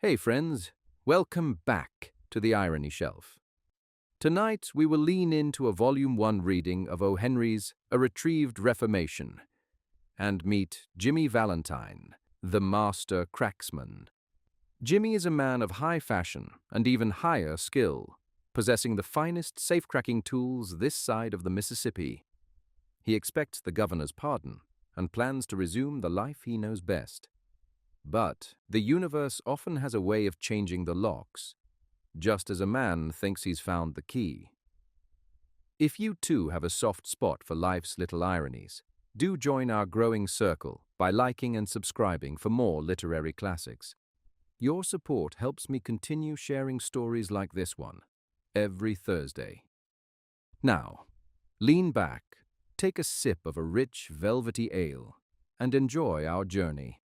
Hey friends, welcome back to the Irony Shelf. Tonight we will lean into a Volume 1 reading of O. Henry's A Retrieved Reformation and meet Jimmy Valentine, the master cracksman. Jimmy is a man of high fashion and even higher skill, possessing the finest safecracking tools this side of the Mississippi. He expects the governor's pardon and plans to resume the life he knows best. But the universe often has a way of changing the locks, just as a man thinks he's found the key. If you too have a soft spot for life's little ironies, do join our growing circle by liking and subscribing for more literary classics. Your support helps me continue sharing stories like this one every Thursday. Now, lean back, take a sip of a rich, velvety ale, and enjoy our journey.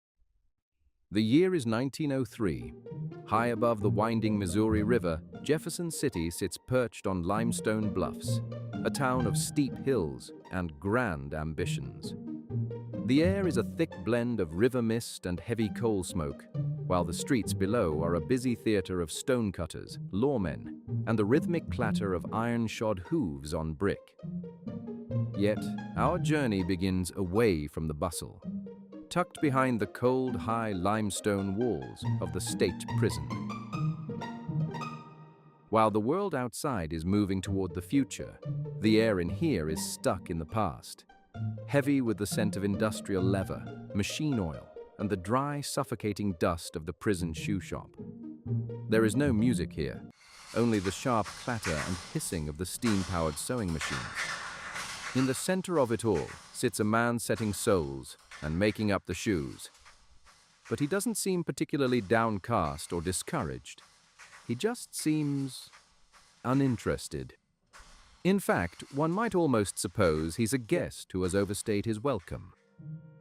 The year is 1903. High above the winding Missouri River, Jefferson City sits perched on limestone bluffs, a town of steep hills and grand ambitions. The air is a thick blend of river mist and heavy coal smoke, while the streets below are a busy theater of stonecutters, lawmen, and the rhythmic clatter of iron-shod hooves on brick. Yet, our journey begins away from the bustle, tucked behind the cold, high limestone walls of the state prison. While the world outside is moving toward the future, the air in here is stuck in the past, heavy with the scent of industrial leather, machine oil, and the dry, suffocating dust of the prison shoe shop. There is no music here, only the sharp clatter and hissing of the steam-powered sewing machines. In the center of it all sits a man setting soles and making up the shoes. But he doesn't seem particularly downcast or discouraged. He just seems uninterested. In fact, one might almost suppose he's a guest who has overstayed his welcome.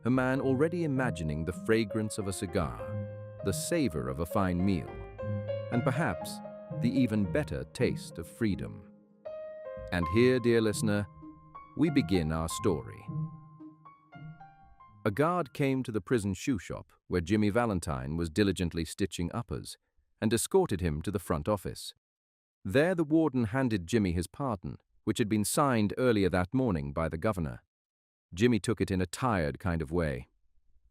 A man already imagining the fragrance of a cigar, the savor of a fine meal, and perhaps the even better taste of freedom. And here, dear listener, we begin our story. A guard came to the prison shoe shop where Jimmy Valentine was diligently stitching uppers and escorted him to the front office. There the warden handed Jimmy his pardon, which had been signed earlier that morning by the governor. Jimmy took it in a tired kind of way.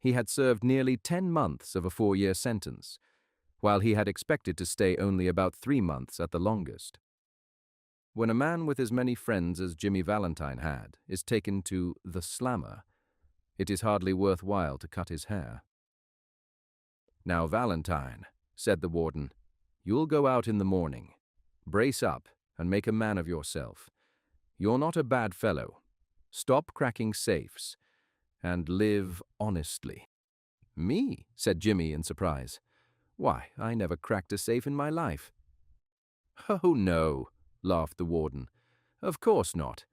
He had served nearly 10 months of a 4-year sentence, while he had expected to stay only about 3 months at the longest. When a man with as many friends as Jimmy Valentine had is taken to the slammer, it is hardly worthwhile to cut his hair. "Now, Valentine," said the warden, "you'll go out in the morning. Brace up and make a man of yourself. You're not a bad fellow. Stop cracking safes and live honestly." "Me?" said Jimmy in surprise. "Why, I never cracked a safe in my life." "Oh, no," laughed the warden. "Of course not.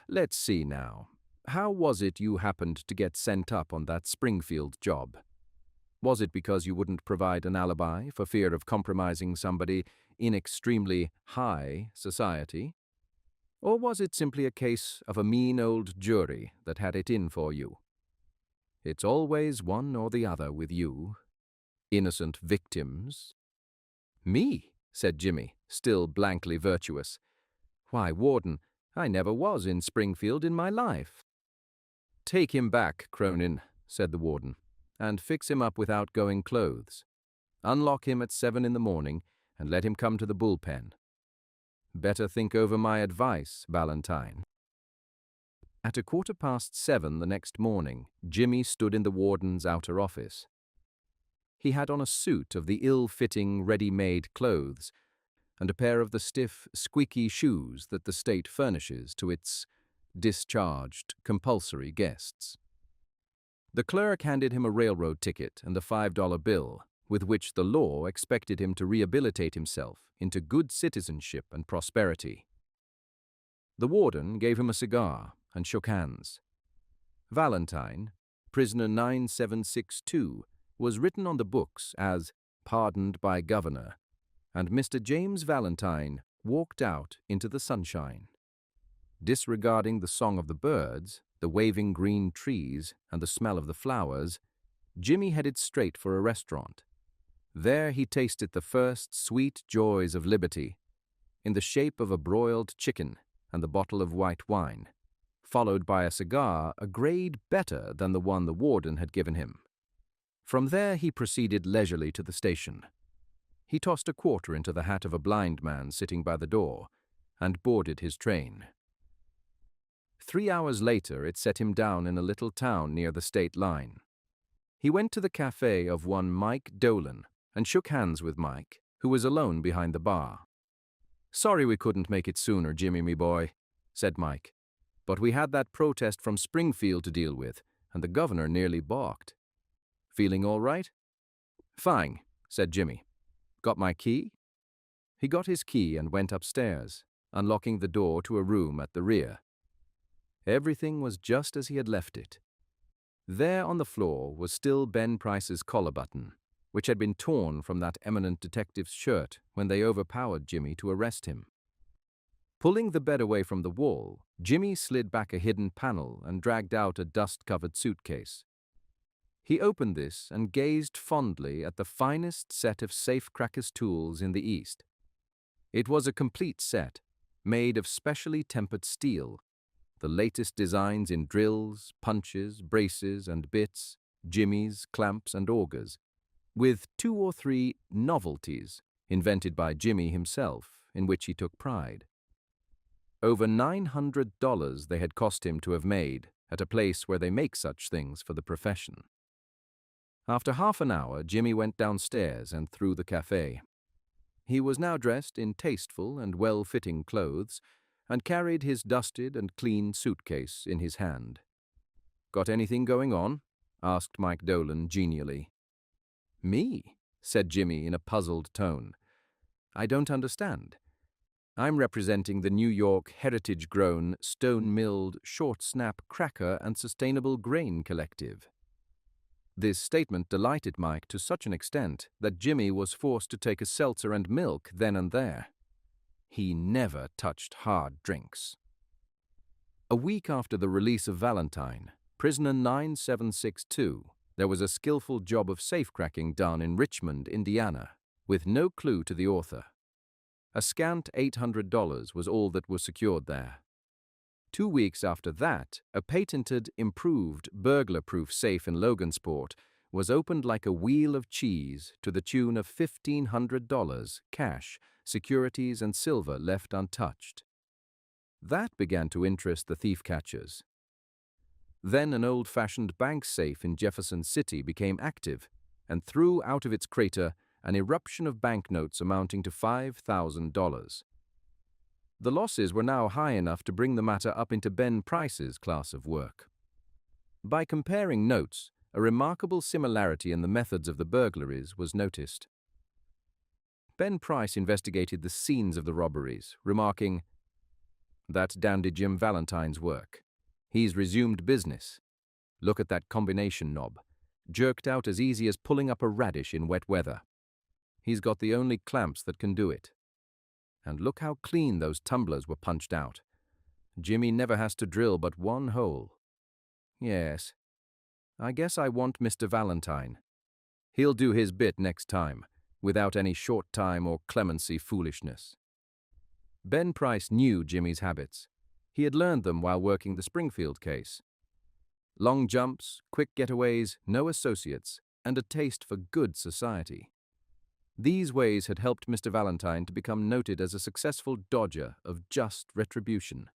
Let's see now. How was it you happened to get sent up on that Springfield job? Was it because you wouldn't provide an alibi for fear of compromising somebody in extremely high society? Or was it simply a case of a mean old jury that had it in for you? It's always one or the other with you. Innocent victims." "Me?" said Jimmy, still blankly virtuous. "Why, warden, I never was in Springfield in my life." "Take him back, Cronin," said the warden, "and fix him up with outgoing clothes. Unlock him at 7 in the morning and let him come to the bullpen. Better think over my advice, Valentine." At 7:15 the next morning, Jimmy stood in the warden's outer office. He had on a suit of the ill-fitting, ready-made clothes and a pair of the stiff, squeaky shoes that the state furnishes to its discharged, compulsory guests. The clerk handed him a railroad ticket and a $5 bill, with which the law expected him to rehabilitate himself into good citizenship and prosperity. The warden gave him a cigar and shook hands. Valentine, prisoner 9762, was written on the books as pardoned by governor, and Mr. James Valentine walked out into the sunshine. Disregarding the song of the birds, the waving green trees, and the smell of the flowers, Jimmy headed straight for a restaurant. There he tasted the first sweet joys of liberty, in the shape of a broiled chicken and the bottle of white wine, followed by a cigar a grade better than the one the warden had given him. From there he proceeded leisurely to the station. He tossed a quarter into the hat of a blind man sitting by the door and boarded his train. 3 hours later it set him down in a little town near the state line. He went to the cafe of one Mike Dolan and shook hands with Mike, who was alone behind the bar. "Sorry we couldn't make it sooner, Jimmy, me boy," said Mike. "But we had that protest from Springfield to deal with, and the governor nearly balked. Feeling all right?" "Fine," said Jimmy. "Got my key?" He got his key and went upstairs, unlocking the door to a room at the rear. Everything was just as he had left it. There on the floor was still Ben Price's collar button, which had been torn from that eminent detective's shirt when they overpowered Jimmy to arrest him. Pulling the bed away from the wall, Jimmy slid back a hidden panel and dragged out a dust-covered suitcase. He opened this and gazed fondly at the finest set of safecrackers' tools in the East. It was a complete set, made of specially tempered steel, the latest designs in drills, punches, braces and bits, jimmies, clamps and augers, with 2 or 3 novelties invented by Jimmy himself, in which he took pride. Over $900 they had cost him to have made at a place where they make such things for the profession. After half an hour, Jimmy went downstairs and through the cafe. He was now dressed in tasteful and well-fitting clothes and carried his dusted and clean suitcase in his hand. "Got anything going on?" asked Mike Dolan genially. "Me?" said Jimmy in a puzzled tone. "I don't understand. I'm representing the New York heritage-grown, stone-milled, short-snap cracker and sustainable grain collective." This statement delighted Mike to such an extent that Jimmy was forced to take a seltzer and milk then and there. He never touched hard drinks. A week after the release of Valentine, prisoner 9762, there was a skillful job of safecracking done in Richmond, Indiana, with no clue to the author. A scant $800 was all that was secured there. 2 weeks after that, a patented, improved, burglar-proof safe in Logansport was opened like a wheel of cheese to the tune of $1,500, cash, securities and silver left untouched. That began to interest the thief-catchers. Then an old-fashioned bank safe in Jefferson City became active and threw out of its crater an eruption of banknotes amounting to $5,000. The losses were now high enough to bring the matter up into Ben Price's class of work. By comparing notes, a remarkable similarity in the methods of the burglaries was noticed. Ben Price investigated the scenes of the robberies, remarking, "That's dandy Jim Valentine's work. He's resumed business. Look at that combination knob, jerked out as easy as pulling up a radish in wet weather. He's got the only clamps that can do it. And look how clean those tumblers were punched out. Jimmy never has to drill but one hole. Yes, I guess I want Mr. Valentine. He'll do his bit next time, without any short time or clemency foolishness." Ben Price knew Jimmy's habits. He had learned them while working the Springfield case. Long jumps, quick getaways, no associates, and a taste for good society. These ways had helped Mr. Valentine to become noted as a successful dodger of just retribution.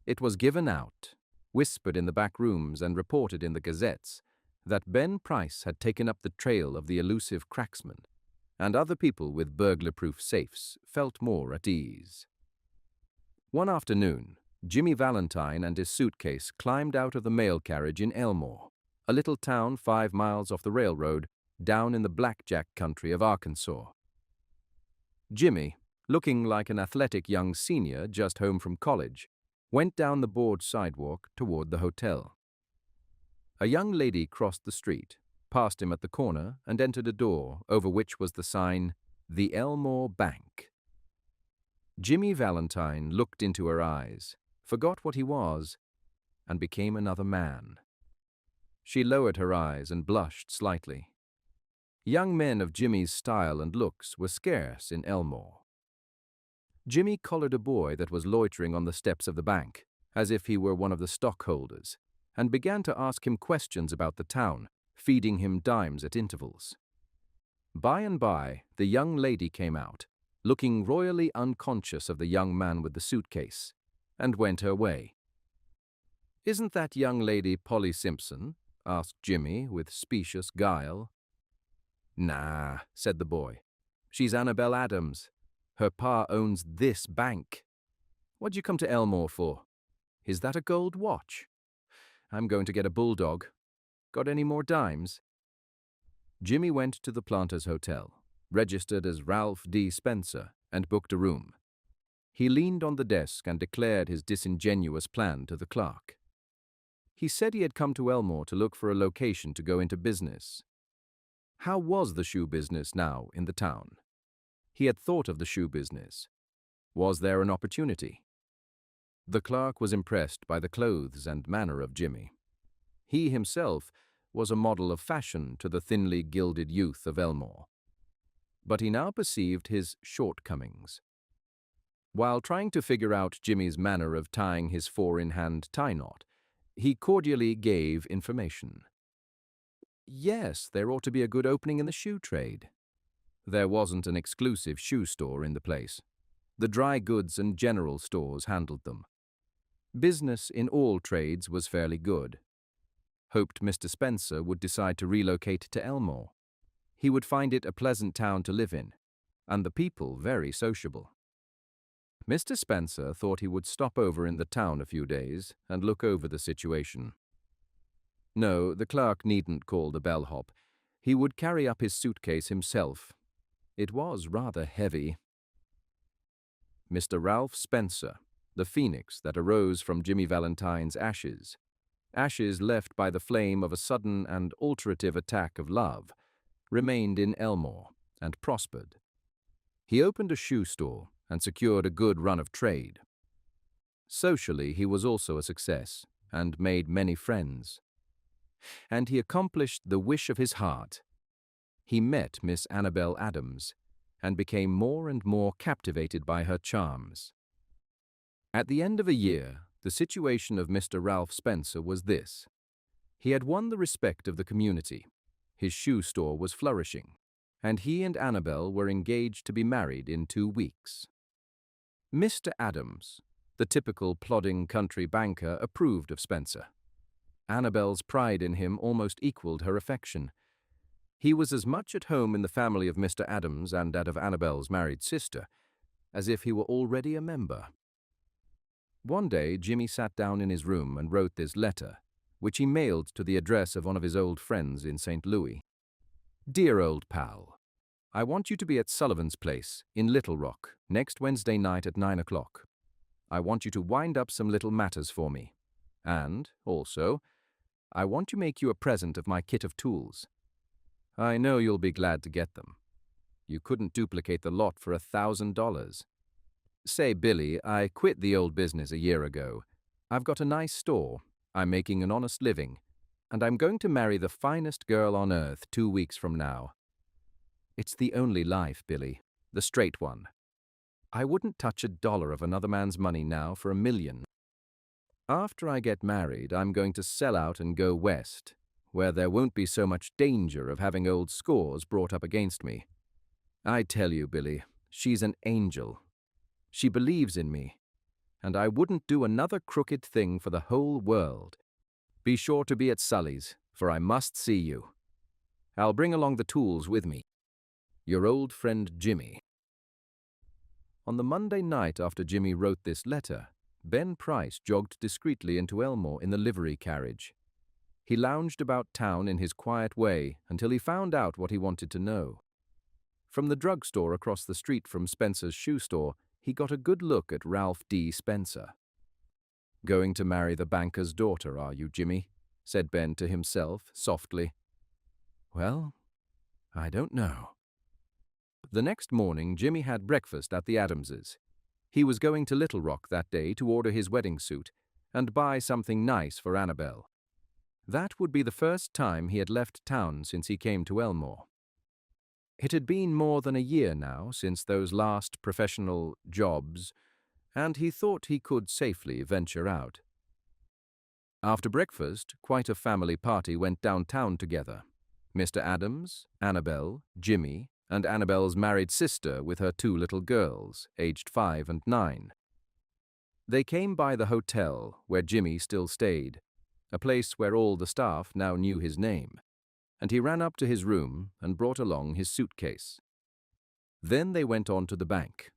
It was given out, whispered in the back rooms and reported in the gazettes, that Ben Price had taken up the trail of the elusive Cracksman, and other people with burglar-proof safes felt more at ease. One afternoon, Jimmy Valentine and his suitcase climbed out of the mail carriage in Elmore, a little town 5 miles off the railroad, down in the blackjack country of Arkansas. Jimmy, looking like an athletic young senior just home from college, went down the board sidewalk toward the hotel. A young lady crossed the street, passed him at the corner, and entered a door over which was the sign, "The Elmore Bank." Jimmy Valentine looked into her eyes, forgot what he was, and became another man. She lowered her eyes and blushed slightly. Young men of Jimmy's style and looks were scarce in Elmore. Jimmy collared a boy that was loitering on the steps of the bank, as if he were one of the stockholders, and began to ask him questions about the town, feeding him dimes at intervals. By and by, the young lady came out, looking royally unconscious of the young man with the suitcase, and went her way. "Isn't that young lady Polly Simpson?" asked Jimmy with specious guile. "Nah," said the boy. "She's Annabelle Adams. Her pa owns this bank. What'd you come to Elmore for? Is that a gold watch? I'm going to get a bulldog. Got any more dimes?" Jimmy went to the Planters Hotel, registered as Ralph D. Spencer, and booked a room. He leaned on the desk and declared his disingenuous plan to the clerk. He said he had come to Elmore to look for a location to go into business. How was the shoe business now in the town? He had thought of the shoe business. Was there an opportunity? The clerk was impressed by the clothes and manner of Jimmy. He himself was a model of fashion to the thinly gilded youth of Elmore. But he now perceived his shortcomings. While trying to figure out Jimmy's manner of tying his four-in-hand tie knot, he cordially gave information. Yes, there ought to be a good opening in the shoe trade. There wasn't an exclusive shoe store in the place. The dry goods and general stores handled them. Business in all trades was fairly good. Hoped Mr. Spencer would decide to relocate to Elmore. He would find it a pleasant town to live in, and the people very sociable. Mr. Spencer thought he would stop over in the town a few days and look over the situation. No, the clerk needn't call the bellhop. He would carry up his suitcase himself. It was rather heavy. Mr. Ralph Spencer, the phoenix that arose from Jimmy Valentine's ashes, ashes left by the flame of a sudden and alterative attack of love, remained in Elmore and prospered. He opened a shoe store and secured a good run of trade. Socially, he was also a success and made many friends. And he accomplished the wish of his heart. He met Miss Annabelle Adams and became more and more captivated by her charms. At the end of a year, the situation of Mr. Ralph Spencer was this. He had won the respect of the community. His shoe store was flourishing, and he and Annabelle were engaged to be married in 2 weeks. Mr. Adams, the typical plodding country banker, approved of Spencer. Annabelle's pride in him almost equaled her affection. He was as much at home in the family of Mr. Adams and that of Annabelle's married sister as if he were already a member. One day, Jimmy sat down in his room and wrote this letter, which he mailed to the address of one of his old friends in St. Louis. Dear old pal, I want you to be at Sullivan's place in Little Rock next Wednesday night at 9 o'clock. I want you to wind up some little matters for me. And, also, I want to make you a present of my kit of tools. I know you'll be glad to get them. You couldn't duplicate the lot for $1,000. Say, Billy, I quit the old business a year ago. I've got a nice store, I'm making an honest living, and I'm going to marry the finest girl on earth 2 weeks from now. It's the only life, Billy, the straight one. I wouldn't touch $1 of another man's money now for $1 million. After I get married, I'm going to sell out and go west, where there won't be so much danger of having old scores brought up against me. I tell you, Billy, she's an angel. She believes in me, and I wouldn't do another crooked thing for the whole world. Be sure to be at Sully's, for I must see you. I'll bring along the tools with me. Your old friend Jimmy. On the Monday night after Jimmy wrote this letter, Ben Price jogged discreetly into Elmore in the livery carriage. He lounged about town in his quiet way until he found out what he wanted to know. From the drugstore across the street from Spencer's shoe store, he got a good look at Ralph D. Spencer. Going to marry the banker's daughter, are you, Jimmy? Said Ben to himself, softly. Well, I don't know. The next morning, Jimmy had breakfast at the Adamses. He was going to Little Rock that day to order his wedding suit and buy something nice for Annabelle. That would be the first time he had left town since he came to Elmore. It had been more than a year now since those last professional jobs, and he thought he could safely venture out. After breakfast, quite a family party went downtown together. Mr. Adams, Annabel, Jimmy, and Annabel's married sister with her 2 little girls, aged 5 and 9. They came by the hotel where Jimmy still stayed, a place where all the staff now knew his name, and he ran up to his room and brought along his suitcase. Then they went on to the bank.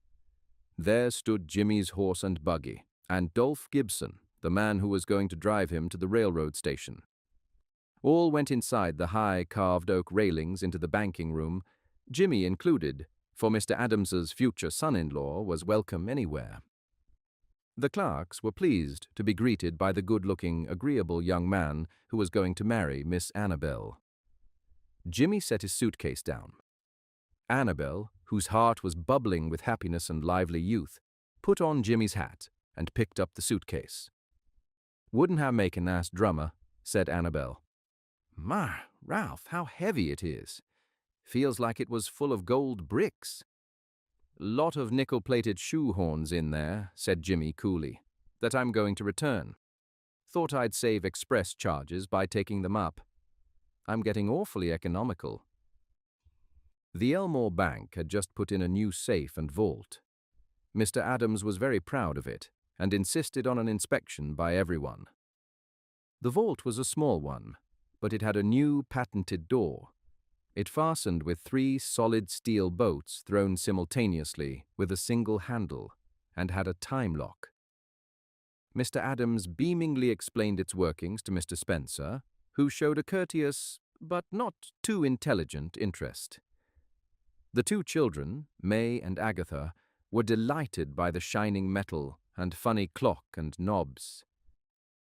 There stood Jimmy's horse and buggy, and Dolph Gibson, the man who was going to drive him to the railroad station. All went inside the high carved oak railings into the banking room, Jimmy included, for Mr. Adams's future son-in-law was welcome anywhere. The clerks were pleased to be greeted by the good-looking, agreeable young man who was going to marry Miss Annabel. Jimmy set his suitcase down. Annabel, whose heart was bubbling with happiness and lively youth, put on Jimmy's hat and picked up the suitcase. "Wouldn't have make a nice drummer," said Annabel. "My, Ralph, how heavy it is. Feels like it was full of gold bricks." "Lot of nickel-plated shoe horns in there," said Jimmy coolly, "that I'm going to return. Thought I'd save express charges by taking them up. I'm getting awfully economical." The Elmore Bank had just put in a new safe and vault. Mr. Adams was very proud of it and insisted on an inspection by everyone. The vault was a small one, but it had a new patented door. It fastened with 3 solid steel bolts thrown simultaneously with a single handle and had a time lock. Mr. Adams beamingly explained its workings to Mr. Spencer, who showed a courteous but not too intelligent interest. The 2 children, May and Agatha, were delighted by the shining metal and funny clock and knobs.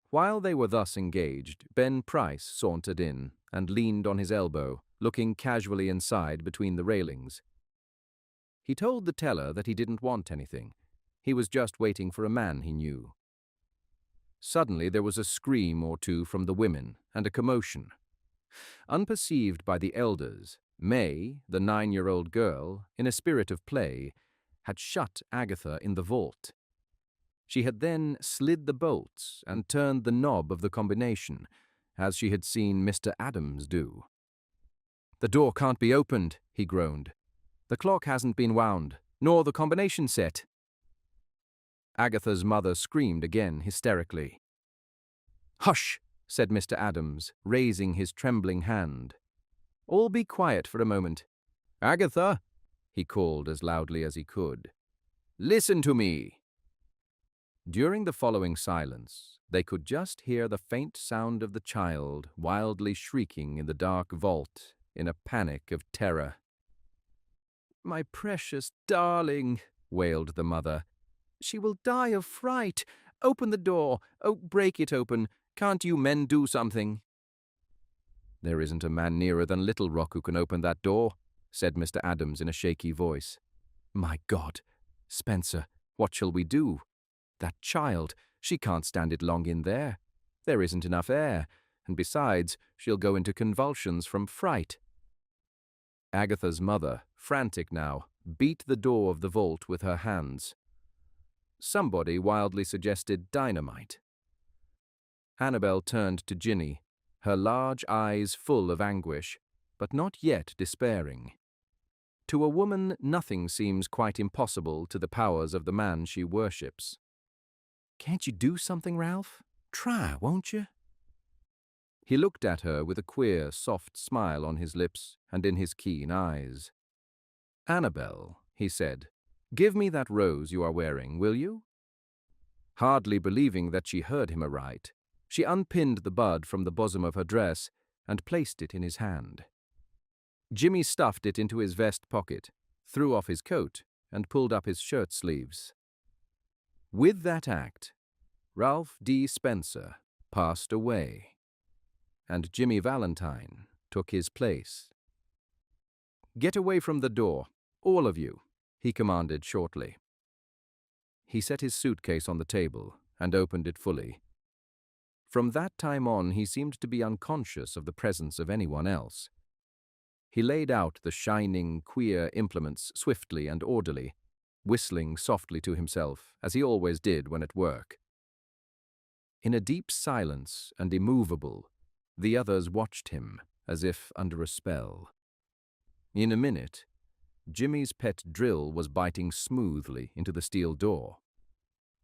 While they were thus engaged, Ben Price sauntered in and leaned on his elbow, looking casually inside between the railings. He told the teller that he didn't want anything. He was just waiting for a man he knew. Suddenly there was a scream or two from the women and a commotion. Unperceived by the elders, May, the 9-year-old girl, in a spirit of play, had shut Agatha in the vault. She had then slid the bolts and turned the knob of the combination, as she had seen Mr. Adams do. "The door can't be opened," he groaned. "The clock hasn't been wound, nor the combination set." Agatha's mother screamed again hysterically. "Hush," said Mr. Adams, raising his trembling hand. "All be quiet for a moment. Agatha," he called as loudly as he could, "listen to me." During the following silence, they could just hear the faint sound of the child wildly shrieking in the dark vault in a panic of terror. "My precious darling," wailed the mother. "She will die of fright. Open the door. Oh, break it open. Can't you men do something?" "There isn't a man nearer than Little Rock who can open that door," said Mr. Adams in a shaky voice. "My God! Spencer, what shall we do? That child, she can't stand it long in there. There isn't enough air, and besides, she'll go into convulsions from fright." Agatha's mother, frantic now, beat the door of the vault with her hands. Somebody wildly suggested dynamite. Annabel turned to Ginny, her large eyes full of anguish, but not yet despairing. To a woman, nothing seems quite impossible to the powers of the man she worships. "Can't you do something, Ralph? Try, won't you?" He looked at her with a queer, soft smile on his lips and in his keen eyes. "Annabel," he said, "give me that rose you are wearing, will you?" Hardly believing that she heard him aright, she unpinned the bud from the bosom of her dress and placed it in his hand. Jimmy stuffed it into his vest pocket, threw off his coat, and pulled up his shirt sleeves. With that act, Ralph D. Spencer passed away, and Jimmy Valentine took his place. "Get away from the door, all of you," he commanded shortly. He set his suitcase on the table and opened it fully. From that time on, he seemed to be unconscious of the presence of anyone else. He laid out the shining, queer implements swiftly and orderly, whistling softly to himself, as he always did when at work. In a deep silence and immovable, the others watched him, as if under a spell. In a minute, Jimmy's pet drill was biting smoothly into the steel door.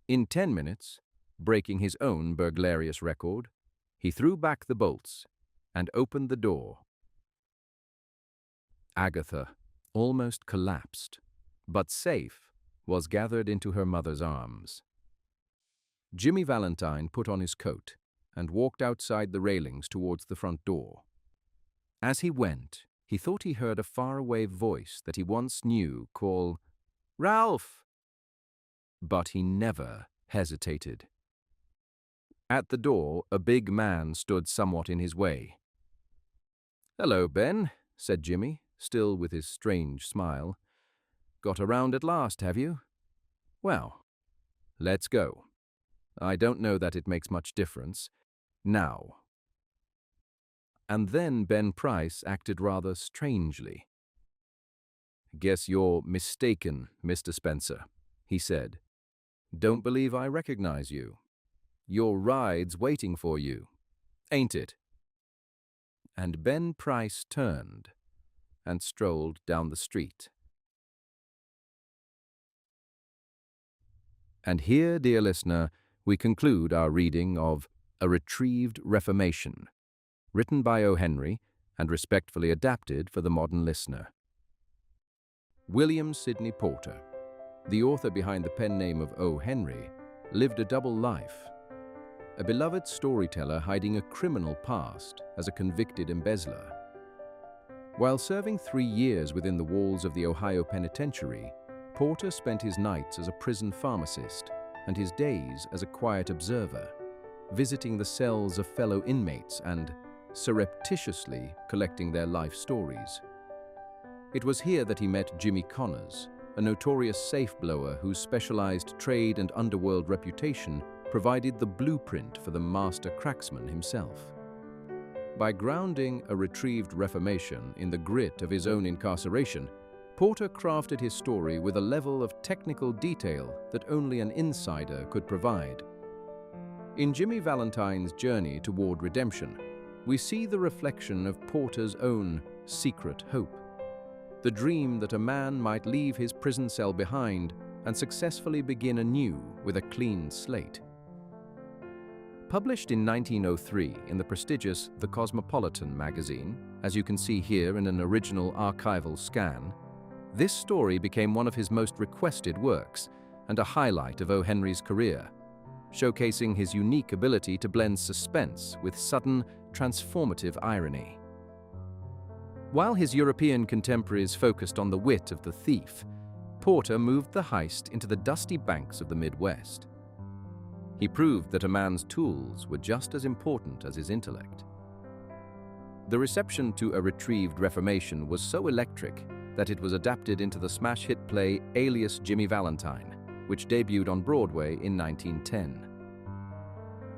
In 10 minutes, breaking his own burglarious record, he threw back the bolts and opened the door. Agatha, almost collapsed, but safe, was gathered into her mother's arms. Jimmy Valentine put on his coat and walked outside the railings towards the front door. As he went, he thought he heard a faraway voice that he once knew call, "Ralph!" But he never hesitated. At the door, a big man stood somewhat in his way. "Hello, Ben," said Jimmy, still with his strange smile. "Got around at last, have you? Well, let's go. I don't know that it makes much difference. Now." And then Ben Price acted rather strangely. "Guess you're mistaken, Mr. Spencer," he said. "Don't believe I recognize you. Your ride's waiting for you, ain't it?" And Ben Price turned and strolled down the street. And here, dear listener, we conclude our reading of A Retrieved Reformation, written by O. Henry and respectfully adapted for the modern listener. William Sidney Porter, the author behind the pen name of O. Henry, lived a double life. A beloved storyteller hiding a criminal past as a convicted embezzler. While serving 3 years within the walls of the Ohio Penitentiary, Porter spent his nights as a prison pharmacist and his days as a quiet observer, visiting the cells of fellow inmates and surreptitiously collecting their life stories. It was here that he met Jimmy Connors, a notorious safe-blower whose specialized trade and underworld reputation provided the blueprint for the master cracksman himself. By grounding A Retrieved Reformation in the grit of his own incarceration, Porter crafted his story with a level of technical detail that only an insider could provide. In Jimmy Valentine's journey toward redemption, we see the reflection of Porter's own secret hope. The dream that a man might leave his prison cell behind and successfully begin anew with a clean slate. Published in 1903 in the prestigious The Cosmopolitan magazine, as you can see here in an original archival scan, this story became one of his most requested works and a highlight of O. Henry's career, showcasing his unique ability to blend suspense with sudden, transformative irony. While his European contemporaries focused on the wit of the thief, Porter moved the heist into the dusty banks of the Midwest. He proved that a man's tools were just as important as his intellect. The reception to A Retrieved Reformation was so electric that it was adapted into the smash hit play Alias Jimmy Valentine, which debuted on Broadway in 1910.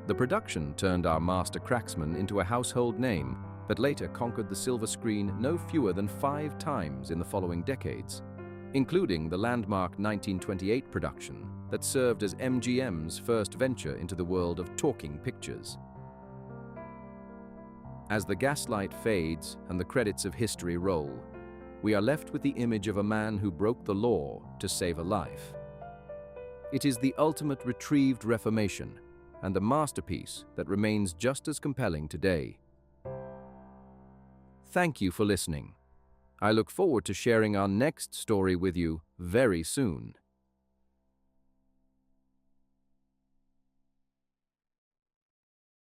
The production turned our master cracksman into a household name that later conquered the silver screen no fewer than 5 times in the following decades, including the landmark 1928 production that served as MGM's first venture into the world of talking pictures. As the gaslight fades and the credits of history roll, we are left with the image of a man who broke the law to save a life. It is the ultimate retrieved reformation and a masterpiece that remains just as compelling today. Thank you for listening. I look forward to sharing our next story with you very soon.